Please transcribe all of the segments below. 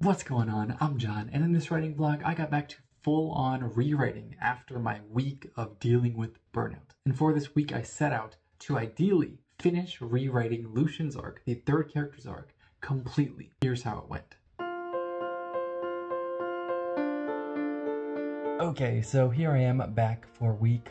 What's going on? I'm John, and in this writing vlog, I got back to full-on rewriting after my week of dealing with burnout. And for this week, I set out to ideally finish rewriting Lucian's arc, the third character's arc, completely. Here's how it went. Okay, so here I am back for week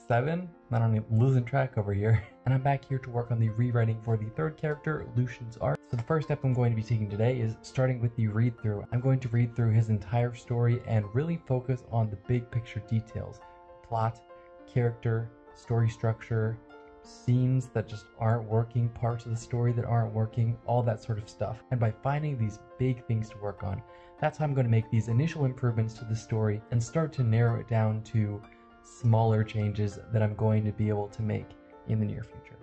7. I'm losing track over here. And I'm back here to work on the rewriting for the third character, Lucian's arc. So the first step I'm going to be taking today is starting with the read through. I'm going to read through his entire story and really focus on the big picture details. Plot, character, story structure, scenes that just aren't working, parts of the story that aren't working, all that sort of stuff. And by finding these big things to work on, that's how I'm going to make these initial improvements to the story and start to narrow it down to smaller changes that I'm going to be able to make in the near future.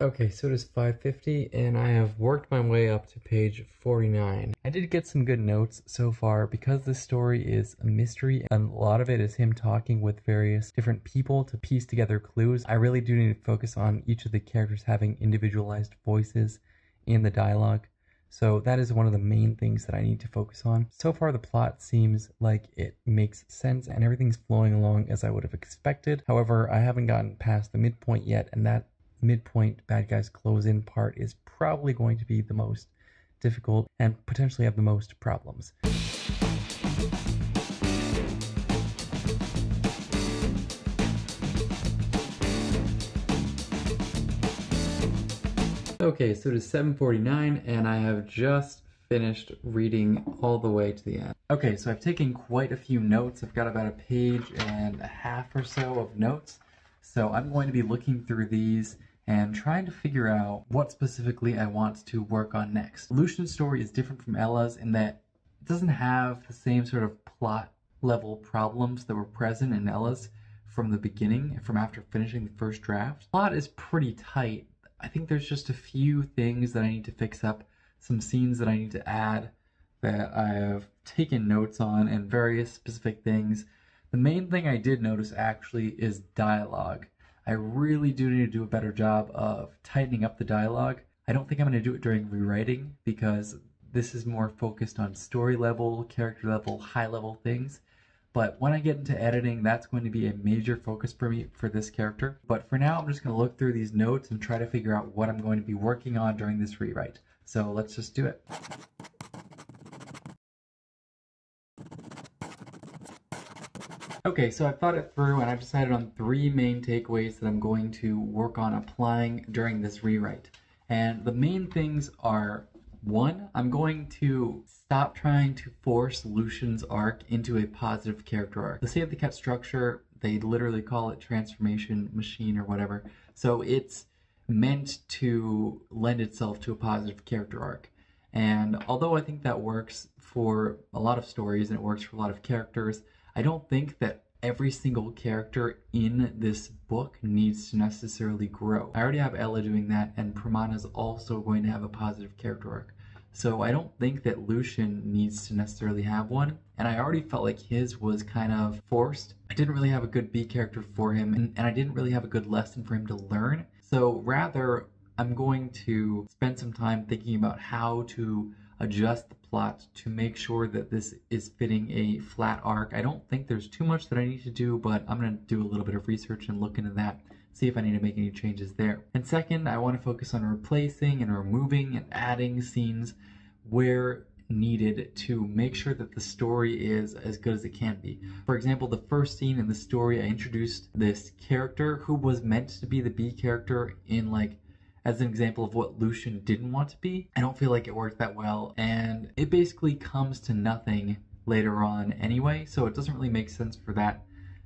Okay, so it is 5:50 and I have worked my way up to page 49. I did get some good notes so far because this story is a mystery and a lot of it is him talking with various different people to piece together clues. I really do need to focus on each of the characters having individualized voices in the dialogue. So that is one of the main things that I need to focus on. So far the plot seems like it makes sense and everything's flowing along as I would have expected. However, I haven't gotten past the midpoint yet, and that midpoint bad guys close in part is probably going to be the most difficult and potentially have the most problems. Okay, so it is 7:49 and I have just finished reading all the way to the end. Okay, so I've taken quite a few notes. I've got about a page and a half or so of notes. So I'm going to be looking through these and trying to figure out what specifically I want to work on next. Lucian's story is different from Ella's in that it doesn't have the same sort of plot level problems that were present in Ella's from the beginning, from after finishing the first draft. Plot is pretty tight. I think there's just a few things that I need to fix up, some scenes that I need to add that I have taken notes on, and various specific things. The main thing I did notice actually is dialogue. I really do need to do a better job of tightening up the dialogue. I don't think I'm going to do it during rewriting because this is more focused on story level, character level, high level things. But when I get into editing, that's going to be a major focus for me for this character. But for now, I'm just going to look through these notes and try to figure out what I'm going to be working on during this rewrite. So let's just do it. Okay, so I've thought it through and I've decided on 3 main takeaways that I'm going to work on applying during this rewrite. And the main things are: 1, I'm going to stop trying to force Lucian's arc into a positive character arc. The Save the Cat structure, they literally call it transformation machine or whatever. So it's meant to lend itself to a positive character arc. And although I think that works for a lot of stories and it works for a lot of characters, I don't think that every single character in this book needs to necessarily grow. I already have Ella doing that, and Pramana's also going to have a positive character arc. So I don't think that Lucian needs to necessarily have one, and I already felt like his was kind of forced. I didn't really have a good B character for him, and I didn't really have a good lesson for him to learn. So rather, I'm going to spend some time thinking about how to adjust the plot to make sure that this is fitting a flat arc. I don't think there's too much that I need to do, but I'm going to do a little bit of research and look into that, see if I need to make any changes there. And second, I want to focus on replacing and removing and adding scenes where needed to make sure that the story is as good as it can be. For example, the first scene in the story, I introduced this character who was meant to be the B character in as an example of what Lucian didn't want to be. I don't feel like it worked that well, and it basically comes to nothing later on anyway, so it doesn't really make sense for that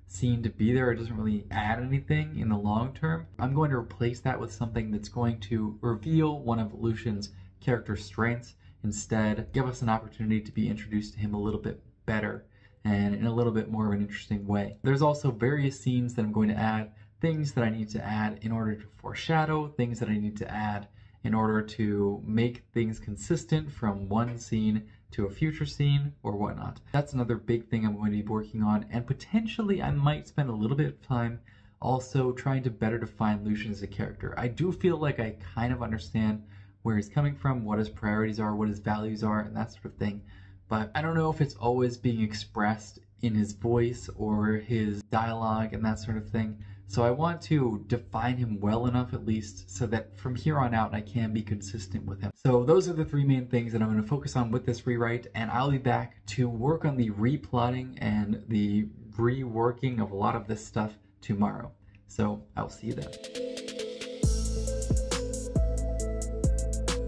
scene to be there. It doesn't really add anything in the long term. I'm going to replace that with something that's going to reveal one of Lucian's character strengths, instead give us an opportunity to be introduced to him a little bit better and in a little bit more of an interesting way. There's also various scenes that I'm going to add, things that I need to add in order to foreshadow, things that I need to add in order to make things consistent from one scene to a future scene or whatnot. That's another big thing I'm going to be working on, and potentially I might spend a little bit of time also trying to better define Lucian as a character. I do feel like I kind of understand where he's coming from, what his priorities are, what his values are, and that sort of thing. But I don't know if it's always being expressed in his voice or his dialogue and that sort of thing. So I want to define him well enough, at least, so that from here on out I can be consistent with him. So those are the three main things that I'm going to focus on with this rewrite, and I'll be back to work on the replotting and the reworking of a lot of this stuff tomorrow. So I'll see you then.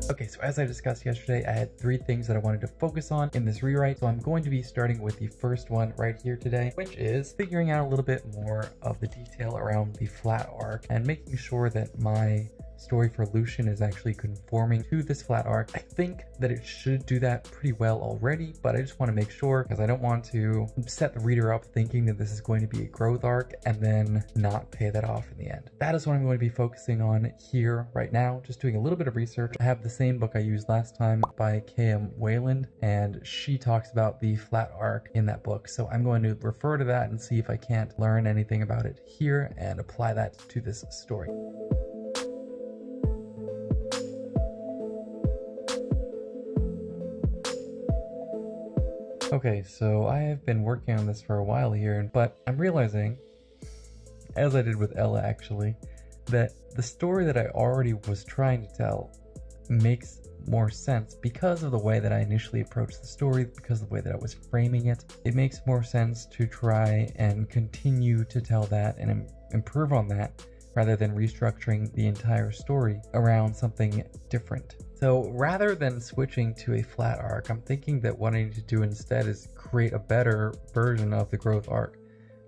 Okay, so as I discussed yesterday, I had three things that I wanted to focus on in this rewrite. So I'm going to be starting with the first one right here today, which is figuring out a little bit more of the detail around the flat arc and making sure that my story for Lucian is actually conforming to this flat arc. I think that it should do that pretty well already, but I just want to make sure because I don't want to set the reader up thinking that this is going to be a growth arc and then not pay that off in the end. That is what I'm going to be focusing on here right now, just doing a little bit of research. I have the same book I used last time by K.M. Wayland, and she talks about the flat arc in that book. So I'm going to refer to that and see if I can't learn anything about it here and apply that to this story. Okay, so I have been working on this for a while here, but I'm realizing, as I did with Ella actually, that the story that I already was trying to tell makes more sense because of the way that I initially approached the story, because of the way that I was framing it. It makes more sense to try and continue to tell that and improve on that rather than restructuring the entire story around something different. So rather than switching to a flat arc, I'm thinking that what I need to do instead is create a better version of the growth arc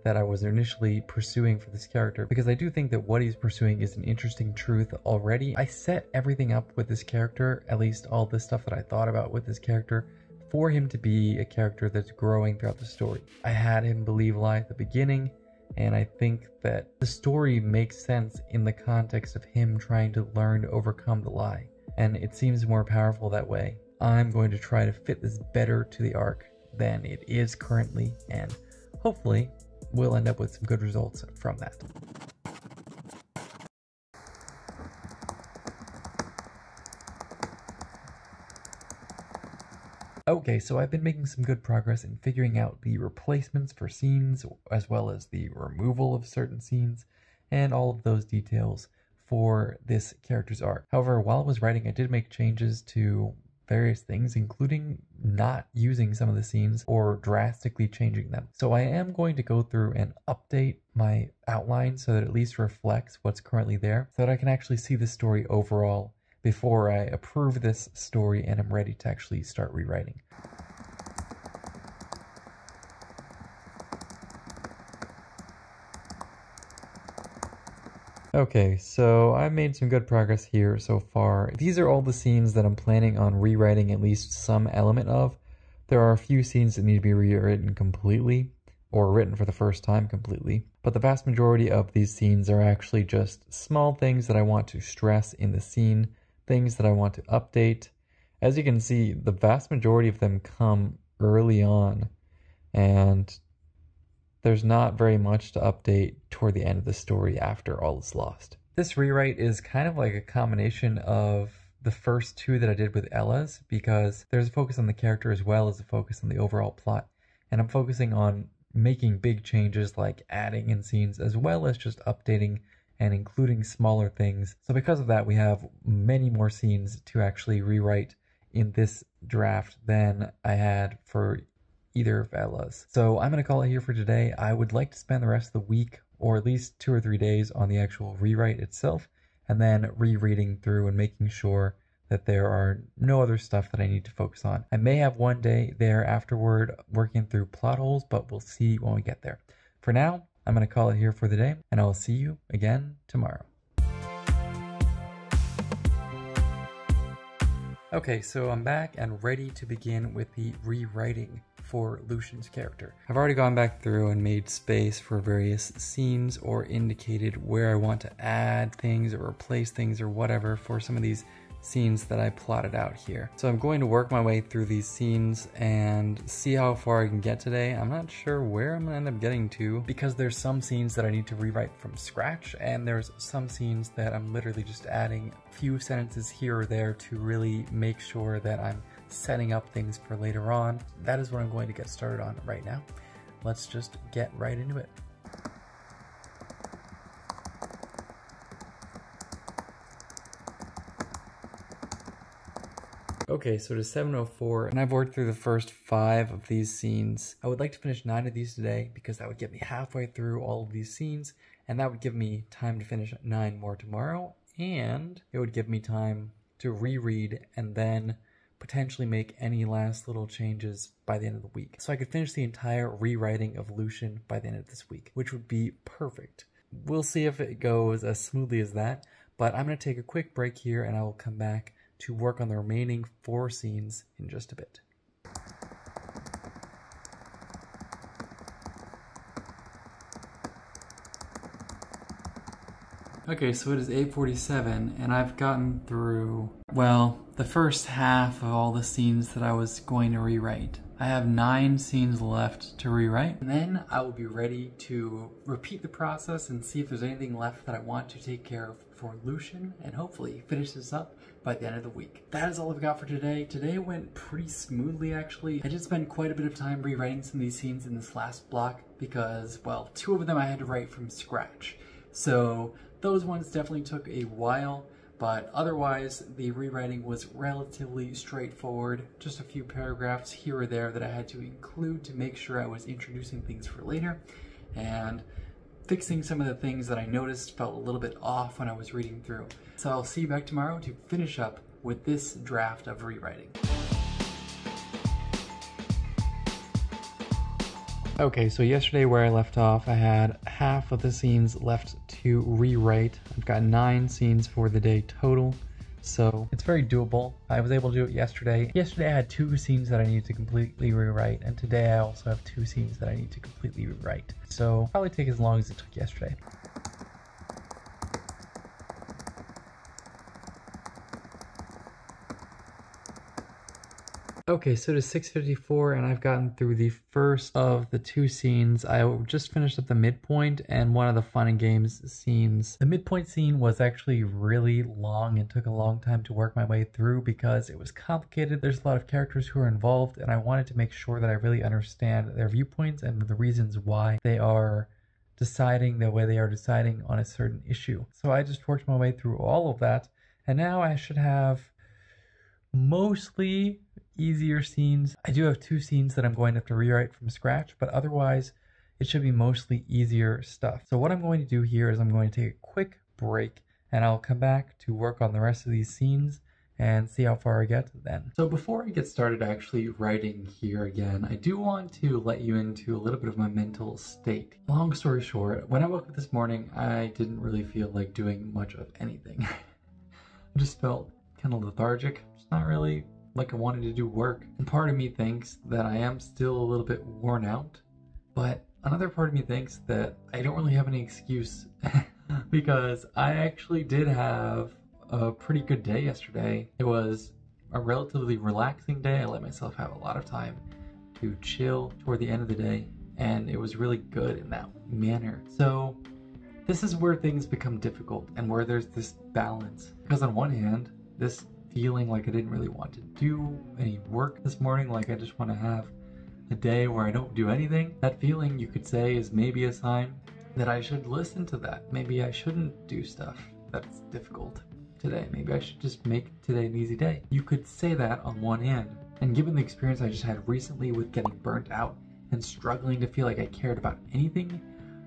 that I was initially pursuing for this character, because I do think that what he's pursuing is an interesting truth already. I set everything up with this character, at least all the stuff that I thought about with this character, for him to be a character that's growing throughout the story. I had him believe a lie at the beginning, and I think that the story makes sense in the context of him trying to learn to overcome the lie. And it seems more powerful that way. I'm going to try to fit this better to the arc than it is currently, and hopefully we'll end up with some good results from that. Okay, so I've been making some good progress in figuring out the replacements for scenes, as well as the removal of certain scenes, and all of those details for this character's arc. However, while I was writing, I did make changes to various things, including not using some of the scenes or drastically changing them. So I am going to go through and update my outline so that it at least reflects what's currently there, so that I can actually see the story overall before I approve this story and I'm ready to actually start rewriting. Okay, so I've made some good progress here so far. These are all the scenes that I'm planning on rewriting at least some element of. There are a few scenes that need to be rewritten completely, or written for the first time completely, but the vast majority of these scenes are actually just small things that I want to stress in the scene, things that I want to update. As you can see, the vast majority of them come early on, and there's not very much to update toward the end of the story after all is lost. This rewrite is kind of like a combination of the first two that I did with Ella's, because there's a focus on the character as well as a focus on the overall plot. And I'm focusing on making big changes like adding in scenes as well as just updating and including smaller things. So because of that, we have many more scenes to actually rewrite in this draft than I had for either of Ella's. So I'm going to call it here for today. I would like to spend the rest of the week, or at least 2 or 3 days, on the actual rewrite itself, and then rereading through and making sure that there are no other stuff that I need to focus on. I may have one day there afterward working through plot holes, but we'll see when we get there. For now, I'm going to call it here for the day, and I'll see you again tomorrow. Okay, so I'm back and ready to begin with the rewriting for Lucian's character. I've already gone back through and made space for various scenes or indicated where I want to add things or replace things or whatever for some of these scenes that I plotted out here. So I'm going to work my way through these scenes and see how far I can get today. I'm not sure where I'm gonna end up getting to because there's some scenes that I need to rewrite from scratch, and there's some scenes that I'm literally just adding a few sentences here or there to really make sure that I'm setting up things for later on. That is what I'm going to get started on right now. Let's just get right into it. Okay, so it is 7:04, and I've worked through the first 5 of these scenes. I would like to finish 9 of these today because that would get me halfway through all of these scenes, and that would give me time to finish 9 more tomorrow, and it would give me time to reread and then potentially make any last little changes by the end of the week. So I could finish the entire rewriting of Lucian by the end of this week, which would be perfect. We'll see if it goes as smoothly as that, but I'm going to take a quick break here and I will come back to work on the remaining 4 scenes in just a bit. Okay, so it is 8:47 and I've gotten through, well, the first half of all the scenes that I was going to rewrite. I have 9 scenes left to rewrite, and then I will be ready to repeat the process and see if there's anything left that I want to take care of for Lucian, and hopefully finish this up by the end of the week. That is all I've got for today. Today went pretty smoothly, actually. I did spend quite a bit of time rewriting some of these scenes in this last block because, well, 2 of them I had to write from scratch. So those ones definitely took a while, but otherwise the rewriting was relatively straightforward. Just a few paragraphs here or there that I had to include to make sure I was introducing things for later, and fixing some of the things that I noticed felt a little bit off when I was reading through. So I'll see you back tomorrow to finish up with this draft of rewriting. Okay, so yesterday where I left off, I had half of the scenes left to rewrite. I've got 9 scenes for the day total, so it's very doable. I was able to do it yesterday. Yesterday I had 2 scenes that I needed to completely rewrite, and today I also have 2 scenes that I need to completely rewrite. So probably take as long as it took yesterday. Okay, so it is 6:54 and I've gotten through the first of the 2 scenes. I just finished up the midpoint and one of the fun and games scenes. The midpoint scene was actually really long and took a long time to work my way through because it was complicated. There's a lot of characters who are involved, and I wanted to make sure that I really understand their viewpoints and the reasons why they are deciding the way they are deciding on a certain issue. So I just worked my way through all of that, and now I should have mostly easier scenes. I do have 2 scenes that I'm going to have to rewrite from scratch, but otherwise it should be mostly easier stuff. So what I'm going to do here is I'm going to take a quick break and I'll come back to work on the rest of these scenes and see how far I get then. So before I get started actually writing here again, I do want to let you into a little bit of my mental state. Long story short, when I woke up this morning, I didn't really feel like doing much of anything. I just felt kind of lethargic. It's not really like I wanted to do work. And part of me thinks that I am still a little bit worn out, but another part of me thinks that I don't really have any excuse because I actually did have a pretty good day yesterday. It was a relatively relaxing day. I let myself have a lot of time to chill toward the end of the day, and it was really good in that manner. So this is where things become difficult and where there's this balance, because on one hand, this feeling like I didn't really want to do any work this morning, like I just want to have a day where I don't do anything. That feeling, you could say, is maybe a sign that I should listen to that. Maybe I shouldn't do stuff that's difficult today. Maybe I should just make today an easy day. You could say that on one hand, and given the experience I just had recently with getting burnt out and struggling to feel like I cared about anything,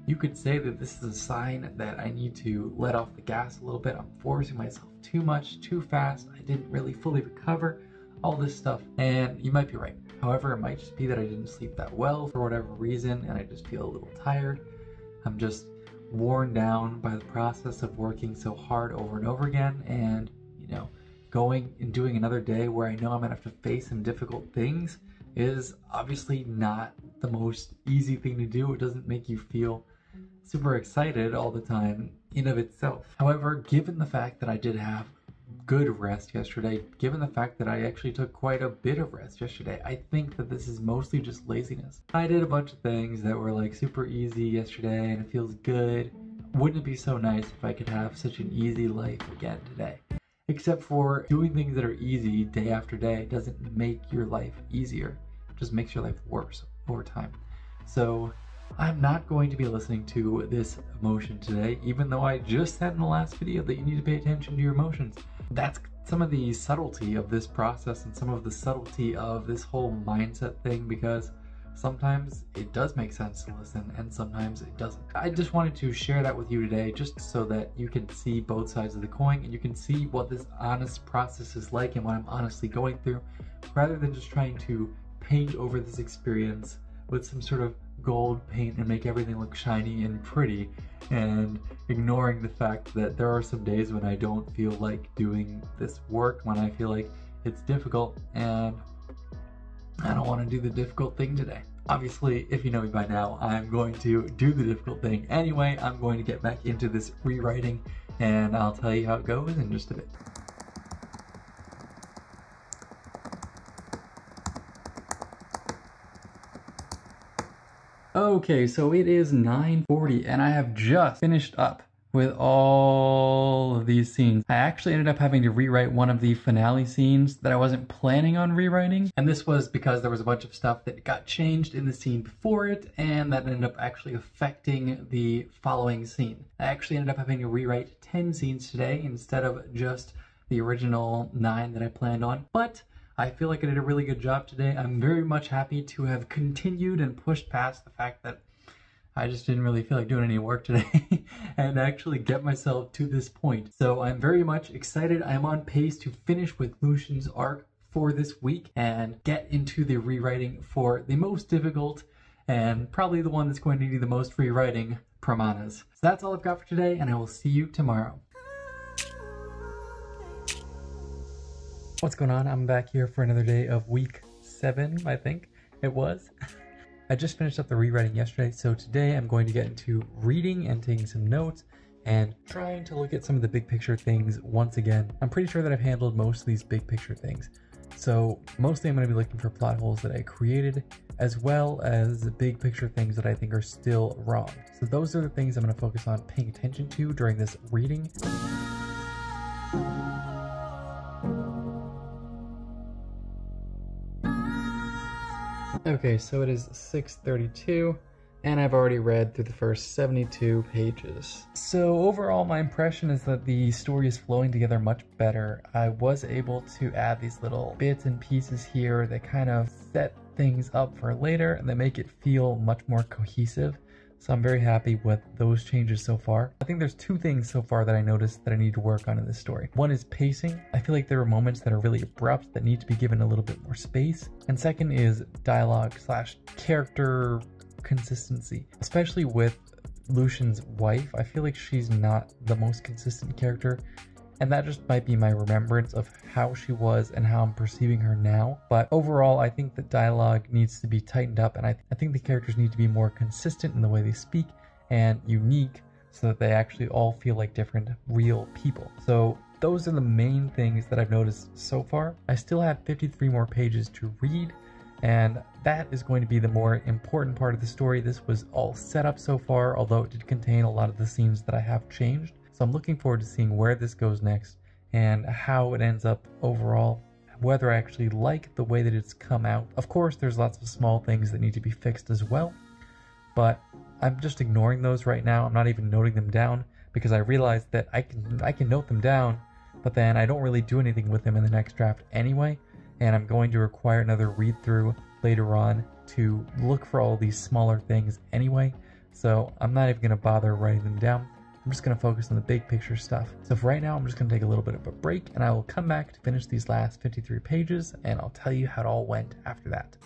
you could say that this is a sign that I need to let off the gas a little bit. I'm forcing myself too much, too fast. I didn't really fully recover, all this stuff, and you might be right. However, it might just be that I didn't sleep that well for whatever reason, and I just feel a little tired. I'm just worn down by the process of working so hard over and over again, and, you know, going and doing another day where I know I'm gonna have to face some difficult things is obviously not the most easy thing to do. It doesn't make you feel super excited all the time in of itself. However, given the fact that I did have good rest yesterday, given the fact that I actually took quite a bit of rest yesterday. I think that this is mostly just laziness. I did a bunch of things that were like super easy yesterday and it feels good. Wouldn't it be so nice if I could have such an easy life again today? Except for doing things that are easy day after day doesn't make your life easier. It just makes your life worse over time. So I'm not going to be listening to this emotion today, even though I just said in the last video that you need to pay attention to your emotions. That's some of the subtlety of this process and some of the subtlety of this whole mindset thing, because sometimes it does make sense to listen and sometimes it doesn't. I just wanted to share that with you today just so that you can see both sides of the coin and you can see what this honest process is like and what I'm honestly going through, rather than just trying to paint over this experience with some sort of gold paint and make everything look shiny and pretty, and ignoring the fact that there are some days when I don't feel like doing this work, when I feel like it's difficult and I don't want to do the difficult thing today. Obviously, if you know me by now, I'm going to do the difficult thing anyway. I'm going to get back into this rewriting and I'll tell you how it goes in just a bit. Okay, so it is 9:40 and I have just finished up with all of these scenes. I actually ended up having to rewrite one of the finale scenes that I wasn't planning on rewriting. And this was because there was a bunch of stuff that got changed in the scene before it and that ended up actually affecting the following scene. I actually ended up having to rewrite 10 scenes today instead of just the original 9 that I planned on. But I feel like I did a really good job today. I'm very much happy to have continued and pushed past the fact that I just didn't really feel like doing any work today and actually get myself to this point. So I'm very much excited. I'm on pace to finish with Lucian's arc for this week and get into the rewriting for the most difficult and probably the one that's going to need the most rewriting, Pramana's. So that's all I've got for today and I will see you tomorrow. What's going on? I'm back here for another day of week 7, I think it was. I just finished up the rewriting yesterday, so today I'm going to get into reading and taking some notes and trying to look at some of the big picture things once again. I'm pretty sure that I've handled most of these big picture things. So mostly I'm going to be looking for plot holes that I created, as well as the big picture things that I think are still wrong. So those are the things I'm going to focus on paying attention to during this reading. Okay, so it is 6:32 and I've already read through the first 72 pages. So overall my impression is that the story is flowing together much better. I was able to add these little bits and pieces here that kind of set things up for later and they make it feel much more cohesive. So I'm very happy with those changes so far. I think there's 2 things so far that I noticed that I need to work on in this story. One is pacing. I feel like there are moments that are really abrupt that need to be given a little bit more space. And second is dialogue / character consistency, especially with Lucian's wife. I feel like she's not the most consistent character. And that just might be my remembrance of how she was and how I'm perceiving her now. But overall, I think the dialogue needs to be tightened up, and I think the characters need to be more consistent in the way they speak and unique so that they actually all feel like different real people. So those are the main things that I've noticed so far. I still have 53 more pages to read, and that is going to be the more important part of the story. This was all set up so far, although it did contain a lot of the scenes that I have changed. So I'm looking forward to seeing where this goes next and how it ends up overall, whether I actually like the way that it's come out. Of course, there's lots of small things that need to be fixed as well, but I'm just ignoring those right now. I'm not even noting them down because I realize that I can note them down, but then I don't really do anything with them in the next draft anyway, and I'm going to require another read through later on to look for all these smaller things anyway, so I'm not even going to bother writing them down. I'm just going to focus on the big picture stuff. So for right now, I'm just going to take a little bit of a break and I will come back to finish these last 53 pages and I'll tell you how it all went after that.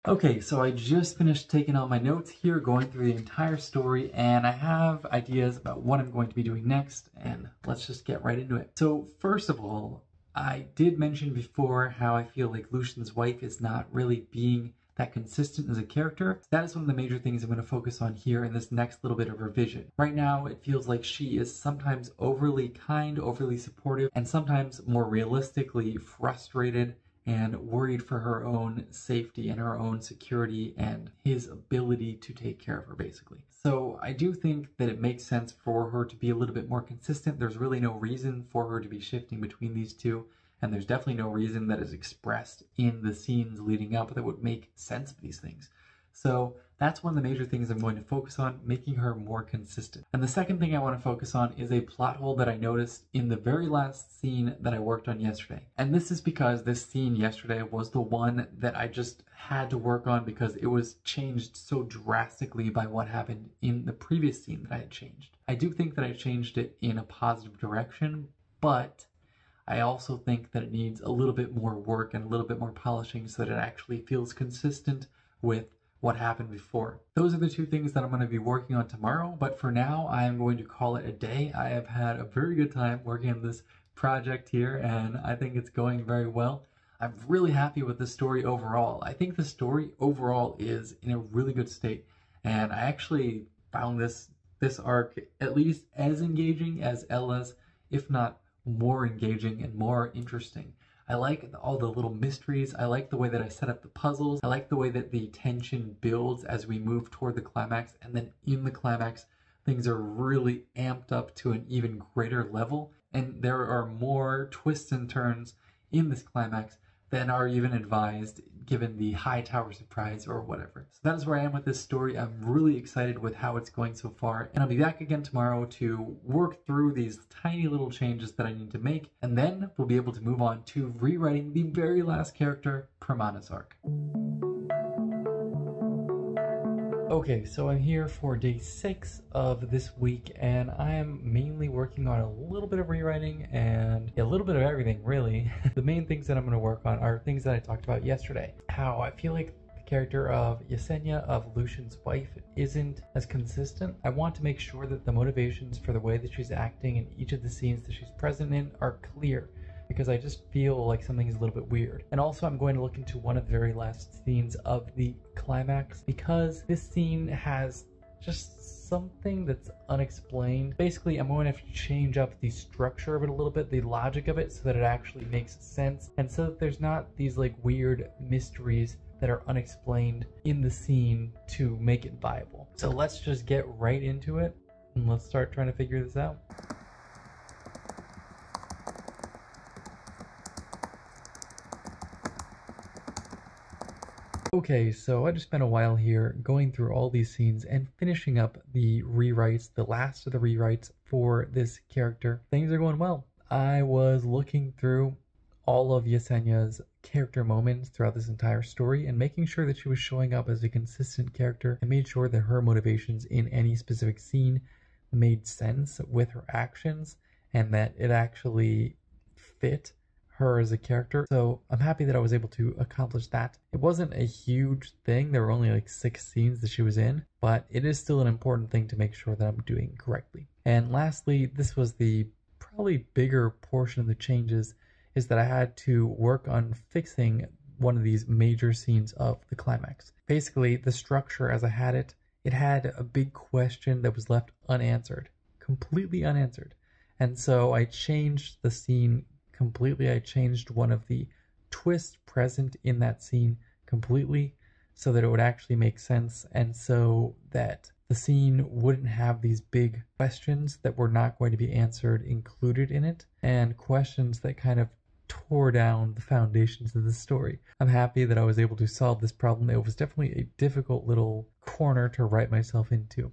Okay, so I just finished taking all my notes here, going through the entire story, and I have ideas about what I'm going to be doing next, and let's just get right into it. So first of all, I did mention before how I feel like Lucian's wife is not really being that consistent as a character. That is one of the major things I'm going to focus on here in this next little bit of revision. Right now, it feels like she is sometimes overly kind, overly supportive, and sometimes more realistically frustrated and worried for her own safety and her own security and his ability to take care of her, basically. So I do think that it makes sense for her to be a little bit more consistent. There's really no reason for her to be shifting between these two, and there's definitely no reason that is expressed in the scenes leading up that would make sense of these things. So that's one of the major things I'm going to focus on, making her more consistent. And the second thing I want to focus on is a plot hole that I noticed in the very last scene that I worked on yesterday. And this is because this scene yesterday was the one that I just had to work on because it was changed so drastically by what happened in the previous scene that I had changed. I do think that I changed it in a positive direction, but I also think that it needs a little bit more work and a little bit more polishing so that it actually feels consistent with what happened before. Those are the two things that I'm going to be working on tomorrow, but for now I am going to call it a day. I have had a very good time working on this project here, and I think it's going very well. I'm really happy with the story overall. I think the story overall is in a really good state, and I actually found this arc at least as engaging as Ella's, if not more engaging and more interesting. I like all the little mysteries. I like the way that I set up the puzzles. I like the way that the tension builds as we move toward the climax, and then in the climax, things are really amped up to an even greater level, and there are more twists and turns in this climax than are even advised given the high tower surprise or whatever. So that is where I am with this story. I'm really excited with how it's going so far, and I'll be back again tomorrow to work through these tiny little changes that I need to make, and then we'll be able to move on to rewriting the very last character, Pramana's arc. Okay, so I'm here for day 6 of this week, and I am mainly working on a little bit of rewriting and a little bit of everything, really. The main things that I'm going to work on are things that I talked about yesterday. How I feel like the character of Yesenia, of Lucian's wife, isn't as consistent. I want to make sure that the motivations for the way that she's acting in each of the scenes that she's present in are clear, because I just feel like something's a little bit weird. And also I'm going to look into one of the very last scenes of the climax, because this scene has just something that's unexplained. Basically, I'm going to have to change up the structure of it a little bit, the logic of it, so that it actually makes sense, and so that there's not these like weird mysteries that are unexplained in the scene to make it viable. So let's just get right into it, and let's start trying to figure this out. Okay, so I just spent a while here going through all these scenes and finishing up the rewrites, the last of the rewrites for this character. Things are going well. I was looking through all of Yesenia's character moments throughout this entire story and making sure that she was showing up as a consistent character, and made sure that her motivations in any specific scene made sense with her actions and that it actually fit her as a character. So I'm happy that I was able to accomplish that. It wasn't a huge thing. There were only like 6 scenes that she was in, but it is still an important thing to make sure that I'm doing correctly. And lastly, this was the probably bigger portion of the changes, is that I had to work on fixing one of these major scenes of the climax. Basically, the structure as I had it, it had a big question that was left unanswered, completely unanswered. And so I changed the scene completely. I changed one of the twists present in that scene completely so that it would actually make sense, and so that the scene wouldn't have these big questions that were not going to be answered included in it, and questions that kind of tore down the foundations of the story. I'm happy that I was able to solve this problem. It was definitely a difficult little corner to write myself into,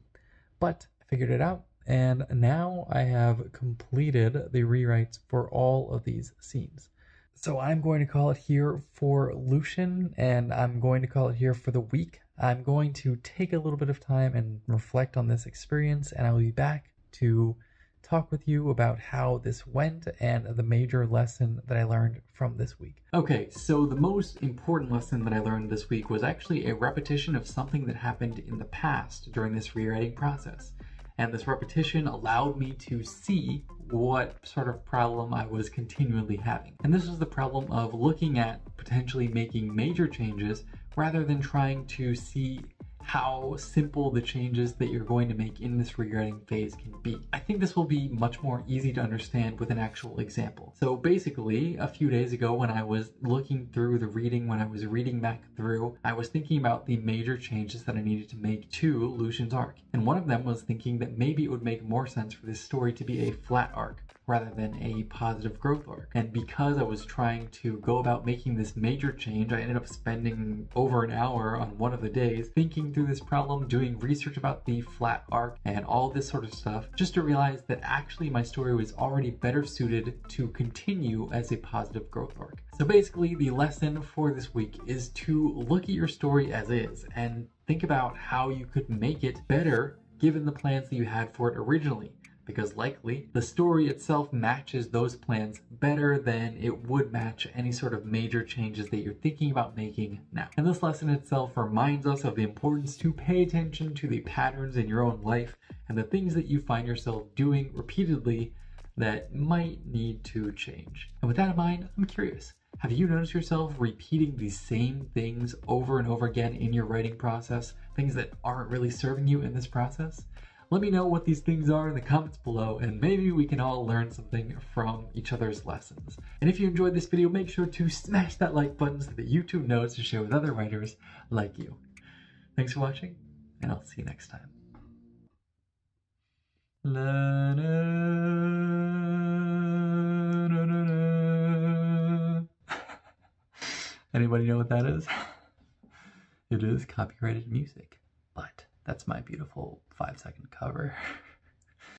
but I figured it out. And now I have completed the rewrites for all of these scenes. So I'm going to call it here for Lucian, and I'm going to call it here for the week. I'm going to take a little bit of time and reflect on this experience, and I will be back to talk with you about how this went and the major lesson that I learned from this week. Okay, so the most important lesson that I learned this week was actually a repetition of something that happened in the past during this rewriting process. And this repetition allowed me to see what sort of problem I was continually having. And this was the problem of looking at potentially making major changes rather than trying to see how simple the changes that you're going to make in this rewriting phase can be. I think this will be much more easy to understand with an actual example. So basically, a few days ago when I was looking through the reading, when I was reading back through, I was thinking about the major changes that I needed to make to Lucian's arc. And one of them was thinking that maybe it would make more sense for this story to be a flat arc rather than a positive growth arc. And because I was trying to go about making this major change, I ended up spending over an hour on one of the days thinking through this problem, doing research about the flat arc and all this sort of stuff, just to realize that actually my story was already better suited to continue as a positive growth arc. So basically, the lesson for this week is to look at your story as is and think about how you could make it better given the plans that you had for it originally, because likely the story itself matches those plans better than it would match any sort of major changes that you're thinking about making now. And this lesson itself reminds us of the importance to pay attention to the patterns in your own life and the things that you find yourself doing repeatedly that might need to change. And with that in mind, I'm curious, have you noticed yourself repeating the same things over and over again in your writing process, things that aren't really serving you in this process? Let me know what these things are in the comments below, and maybe we can all learn something from each other's lessons. And if you enjoyed this video, make sure to smash that like button so that YouTube knows to share with other writers like you. Thanks for watching, and I'll see you next time. La, na, na, na, na. Anybody know what that is? It is copyrighted music, but that's my beautiful 5-second cover.